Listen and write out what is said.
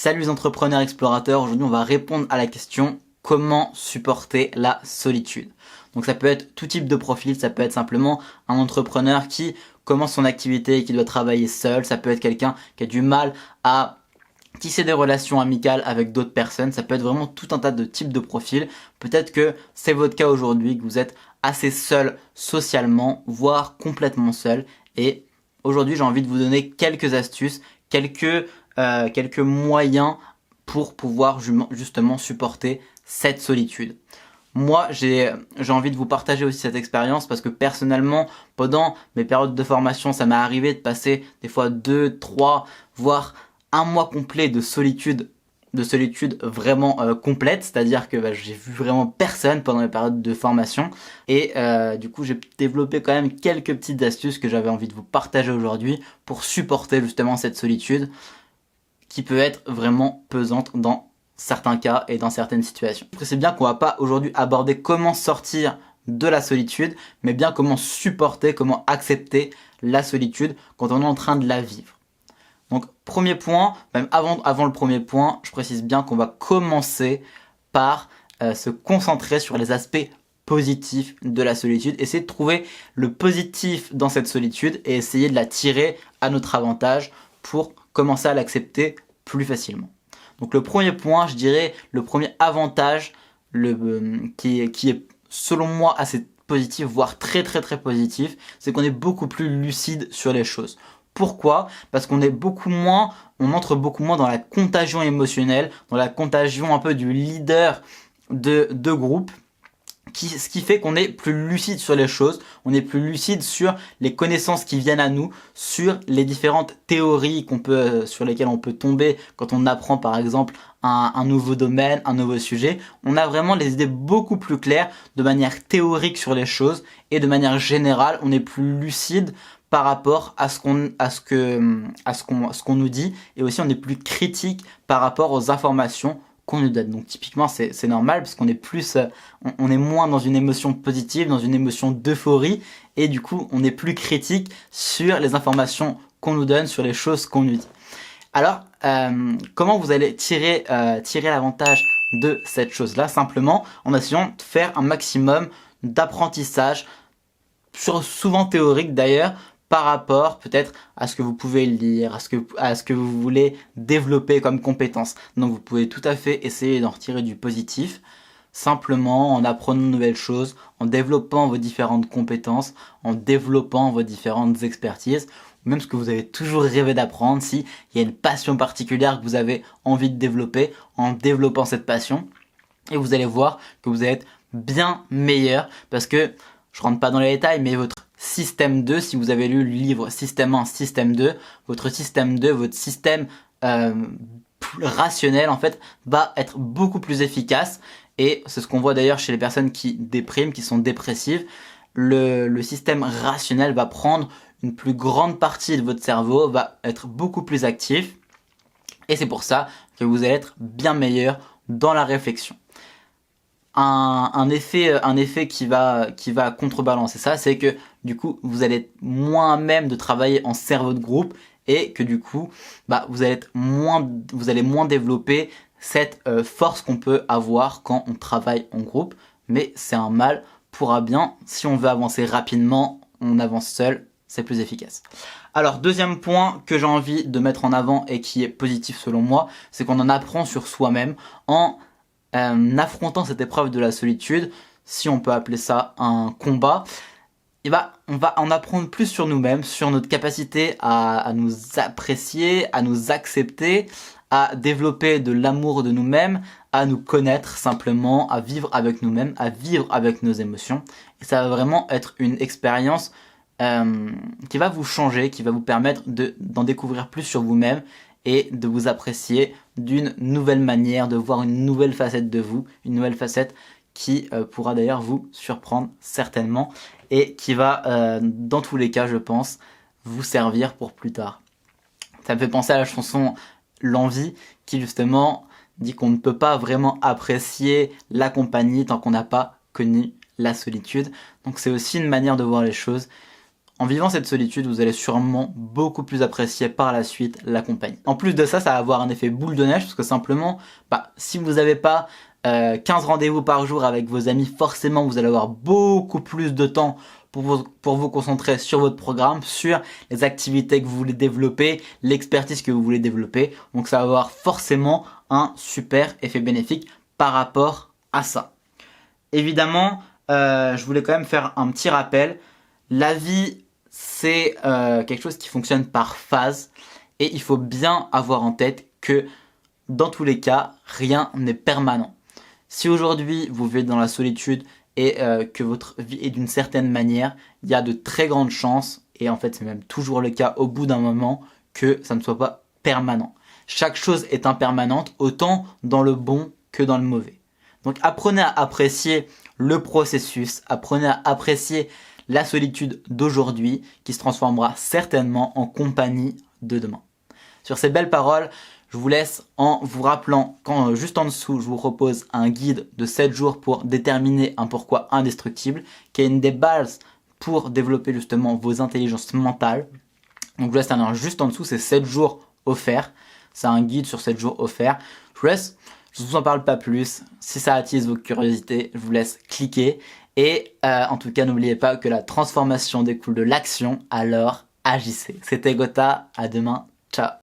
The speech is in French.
Salut les entrepreneurs explorateurs, aujourd'hui on va répondre à la question comment supporter la solitude. Donc ça peut être tout type de profil, ça peut être simplement un entrepreneur qui commence son activité et qui doit travailler seul, ça peut être quelqu'un qui a du mal à tisser des relations amicales avec d'autres personnes, ça peut être vraiment tout un tas de types de profils. Peut-être que c'est votre cas aujourd'hui, que vous êtes assez seul socialement, voire complètement seul. Et aujourd'hui, j'ai envie de vous donner quelques astuces, quelques moyens pour pouvoir justement supporter cette solitude. Moi, j'ai envie de vous partager aussi cette expérience parce que personnellement, pendant mes périodes de formation, ça m'est arrivé de passer des fois 2, 3, voire un mois complet de solitude vraiment complète, c'est-à-dire que j'ai vu vraiment personne pendant les périodes de formation et du coup j'ai développé quand même quelques petites astuces que j'avais envie de vous partager aujourd'hui pour supporter justement cette solitude qui peut être vraiment pesante dans certains cas et dans certaines situations. C'est bien qu'on va pas aujourd'hui aborder comment sortir de la solitude, mais bien comment supporter, comment accepter la solitude quand on est en train de la vivre. Donc premier point, même avant le premier point, je précise bien qu'on va commencer par se concentrer sur les aspects positifs de la solitude, essayer de trouver le positif dans cette solitude et essayer de la tirer à notre avantage pour commencer à l'accepter plus facilement. Donc le premier point, je dirais, le premier avantage qui est selon moi assez positif, voire très très très positif, c'est qu'on est beaucoup plus lucide sur les choses. Pourquoi ? Parce qu'on entre beaucoup moins dans la contagion émotionnelle, dans la contagion un peu du leader de groupe, ce qui fait qu'on est plus lucide sur les choses, on est plus lucide sur les connaissances qui viennent à nous, sur les différentes théories sur lesquelles on peut tomber quand on apprend par exemple un nouveau domaine, un nouveau sujet. On a vraiment les idées beaucoup plus claires de manière théorique sur les choses et de manière générale, on est plus lucide par rapport à ce qu'on nous dit et aussi on est plus critique par rapport aux informations qu'on nous donne. Donc typiquement c'est normal parce qu'on est on est moins dans une émotion positive, dans une émotion d'euphorie et du coup on est plus critique sur les informations qu'on nous donne, sur les choses qu'on nous dit. Alors comment vous allez tirer l'avantage de cette chose-là? Simplement en essayant de faire un maximum d'apprentissage, souvent théorique d'ailleurs, par rapport peut-être à ce que vous pouvez lire, à ce que vous voulez développer comme compétence. Donc vous pouvez tout à fait essayer d'en retirer du positif, simplement en apprenant de nouvelles choses, en développant vos différentes compétences, en développant vos différentes expertises, même ce que vous avez toujours rêvé d'apprendre, s'il y a une passion particulière que vous avez envie de développer, en développant cette passion, et vous allez voir que vous allez être bien meilleur, parce que, je rentre pas dans les détails, mais votre système 2, si vous avez lu le livre Système 1, Système 2, votre système 2, votre système rationnel en fait, va être beaucoup plus efficace et c'est ce qu'on voit d'ailleurs chez les personnes qui dépriment, qui sont dépressives. Le système rationnel va prendre une plus grande partie de votre cerveau, va être beaucoup plus actif et c'est pour ça que vous allez être bien meilleur dans la réflexion. Un effet qui va contrebalancer ça, c'est que du coup vous allez être moins à même de travailler en cerveau de groupe et que du coup vous allez moins développer cette force qu'on peut avoir quand on travaille en groupe, mais c'est un mal pour un bien. Si on veut avancer rapidement, on avance seul, c'est plus efficace. Alors deuxième point que j'ai envie de mettre en avant et qui est positif selon moi, c'est qu'on en apprend sur soi-même en affrontant cette épreuve de la solitude, si on peut appeler ça un combat, on va en apprendre plus sur nous-mêmes, sur notre capacité à nous apprécier, à nous accepter, à développer de l'amour de nous-mêmes, à nous connaître simplement, à vivre avec nous-mêmes, à vivre avec nos émotions. Et ça va vraiment être une expérience qui va vous changer, qui va vous permettre d'en découvrir plus sur vous-même et de vous apprécier d'une nouvelle manière, de voir une nouvelle facette de vous, une nouvelle facette qui pourra d'ailleurs vous surprendre certainement et qui va, dans tous les cas, je pense, vous servir pour plus tard. Ça me fait penser à la chanson L'Envie qui justement dit qu'on ne peut pas vraiment apprécier la compagnie tant qu'on n'a pas connu la solitude. Donc c'est aussi une manière de voir les choses. En vivant cette solitude, vous allez sûrement beaucoup plus apprécier par la suite la compagnie. En plus de ça, ça va avoir un effet boule de neige parce que simplement, si vous n'avez pas 15 rendez-vous par jour avec vos amis, forcément vous allez avoir beaucoup plus de temps pour vous concentrer sur votre programme, sur les activités que vous voulez développer, l'expertise que vous voulez développer. Donc ça va avoir forcément un super effet bénéfique par rapport à ça. Évidemment, je voulais quand même faire un petit rappel. La vie, c'est quelque chose qui fonctionne par phase et il faut bien avoir en tête que dans tous les cas, rien n'est permanent. Si aujourd'hui vous vivez dans la solitude et que votre vie est d'une certaine manière, il y a de très grandes chances, et en fait c'est même toujours le cas au bout d'un moment, que ça ne soit pas permanent. Chaque chose est impermanente, autant dans le bon que dans le mauvais. Donc apprenez à apprécier le processus, apprenez à apprécier la solitude d'aujourd'hui qui se transformera certainement en compagnie de demain. Sur ces belles paroles, je vous laisse en vous rappelant quand juste en dessous, je vous propose un guide de 7 jours pour déterminer un pourquoi indestructible, qui est une des bases pour développer justement vos intelligences mentales. Donc je vous laisse un lien juste en dessous, c'est 7 jours offerts. C'est un guide sur 7 jours offerts. Je vous en parle pas plus. Si ça attise vos curiosités, je vous laisse cliquer. Et en tout cas, n'oubliez pas que la transformation découle de l'action, alors agissez. C'était Gotha, à demain, ciao.